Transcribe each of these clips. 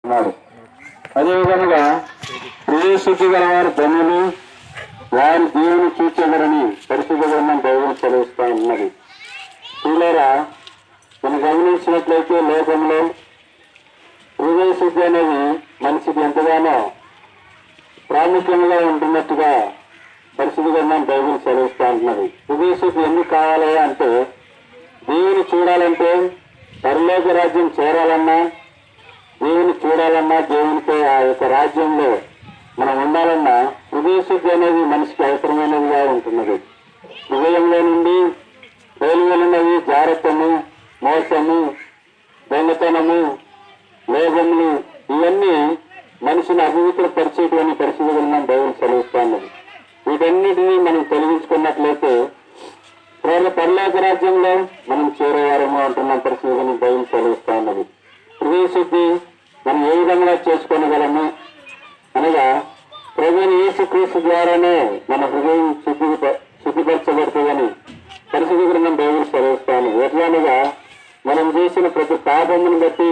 అదేవిధంగా హృదయశుద్ధి గల వారు ధన్యులు, వారి దేవుని చూచెదరని పరిశుద్ధ గ్రంథం బైబిల్ చదివిస్తూ ఉన్నది. పిల్లరా, మనం గమనించినట్లయితే లోకంలో హృదయశుద్ధి అనేది మనిషికి ఎంతగానో ప్రాముఖ్యంగా ఉంటున్నట్టుగా పరిశుద్ధ గ్రంథం బైబిల్ చదివిస్తూ ఉంటున్నది. హృదయశుద్ధి ఎందుకు కావాలి అంటే, దేవుని చూడాలంటే, పరలోక రాజ్యం చేరాలన్నా, దేవుని చూడాలన్నా, దేవునితో ఆ యొక్క రాజ్యంలో మనం ఉండాలన్నా హృదయశుద్ధి అనేది మనిషికి అవసరమైనదిగా ఉంటున్నది. హృదయంలో నుండి వెలువెలున్నవి జాగ్రత్తము, మోసము, దొంగతనము, లోభములు, ఇవన్నీ మనిషిని అభివృద్ధిపరిచేటువంటి పరిస్థితులు మనం బైబిల్ చదివిస్తున్నది. వీటన్నిటినీ మనం తొలగించుకున్నట్లయితే పరలోక రాజ్యంలో మనం చేరేవారేమో అంటున్న పరిస్థితులను బైబిల్ చదివిస్తూ ఉన్నది. హృదయశుద్ధి మనం ఏ విధంగా చేసుకోగలము అనగా, ప్రభువైన యేసుక్రీస్తు ద్వారానే మన హృదయం శుద్ధిపరచబడుతుందని పరిశుద్ధ గ్రంథం బైబిల్ చదివిస్తాను. ఎట్లానగా మనం చేసిన ప్రతి పాపమును బట్టి,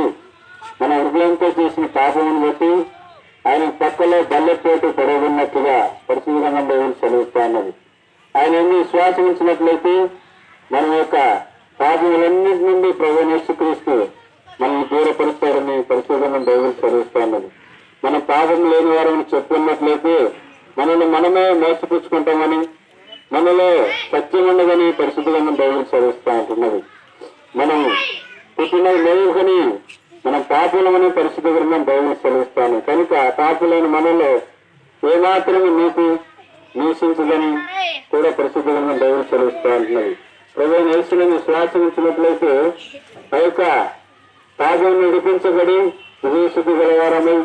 మన హృదయంతో చేసిన పాపమును బట్టి ఆయన పక్కలో బల్లెపోటు పడగొన్నట్టుగా పరిశుద్ధ గ్రంథం బైబిల్ చదివిస్తున్నది. ఆయన ఎన్ని విశ్వాసం ఉంచినట్లయితే మన యొక్క పాపములన్నింటి నుండి ప్రభువైన యేసుక్రీస్తు మనల్ని దూరపరుస్తారని పరిశుద్ధ గ్రంథం బైబిల్ చదివిస్తున్నది. మనం పాపం లేని వారని చెప్పుకున్నట్లయితే మనల్ని మనమే మోసపుచ్చుకుంటామని, మనలో సత్యం ఉండదని పరిశుద్ధ గ్రంథం బైబిల్ చదివిస్తూ ఉంటున్నది. మనం పుట్టినది లేవుకొని మనం పాపులమని పరిశుద్ధ గ్రంథం బైబిల్ చదివిస్తాను. కనుక పాపులైన మనలో ఏమాత్రమే నీకు నివసించదని కూడా పరిశుద్ధ గ్రంథం బైబిల్ చదివిస్తూ ఉంటున్నది. ప్రభువైన యేసుని శ్వాసం ఉంచినట్లయితే ఆ యొక్క పాపం విడిపించబడి హృదయశుద్ధి గలవారమై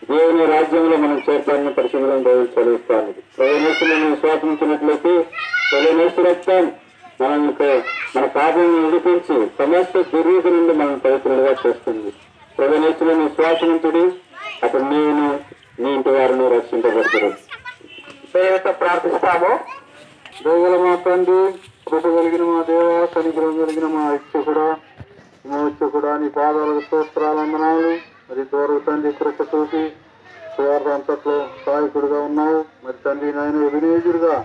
దేవుని రాజ్యంలో మనం చేర్చాలని పరిశుద్ధ గ్రంథం బైబిల్ చదివిస్తాను. ప్రభువైన యేసుని విశ్వాసించినట్లయితే ప్రభువైన యేసు రక్తం మన పాపం విడిపించి సమస్త దుర్నీతి నుండి మనం పవిత్రులుగా చేస్తుంది. ప్రభువైన యేసుని విశ్వాసించుడి, అప్పుడు నీవును నీ ఇంటి వారిని రక్షించబడతారు. ప్రార్థిస్తాము. దయగల మా తండ్రి, కృప కలిగిన మా దేవ, కనికరం కలిగిన మా ఇచ్చకుడా, నీ పాదాలకు స్తోత్రాలందనాలు. మరి దూరకు తండ్రి కృప చూసి స్వార్థ అంతట్లో సహాయకుడిగా ఉన్నావు. మరి తండ్రి నాయన వినేజుడిగా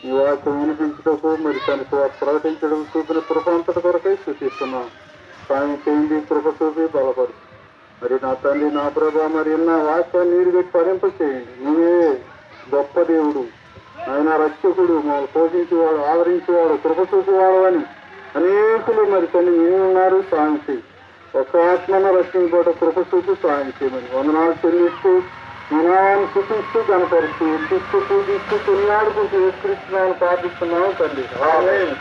ఈ వాక్యం వినిపించటకు, మరి తన స్వార్థ ప్రకటించడం చూపిన కృప అంతటి కొరకై సూచిస్తున్నాం. సాయం చేయండి, కృప చూపి బలపడు. మరి నా తండ్రి, నా ప్రభా, మరి నా వాక్యాన్ని నీరు పెట్టి ఫలింప చేయండి. నువ్వే గొప్ప దేవుడు, ఆయన రక్షకుడు, మమ్మల్ని పోషించేవాడు, ఆదరించేవాడు, కృప చూసేవాడు అని అనేకులు మరి తల్లి విని ఉన్నారు. సాయం చేయి. ఒక్క ఆత్మను రక్షించుకోవడం కృప చూసి సాయం చేయమని వందనాలు చెల్లిస్తూ, వినాన్ని సూచిస్తూ కనపరుస్తూ, ఎత్తిస్తూ పూజిస్తూ కొనియాడుకుంటూ ఏసుక్రీస్తునామమున ప్రార్థిస్తున్నాము తండ్రి. ఆమేన్.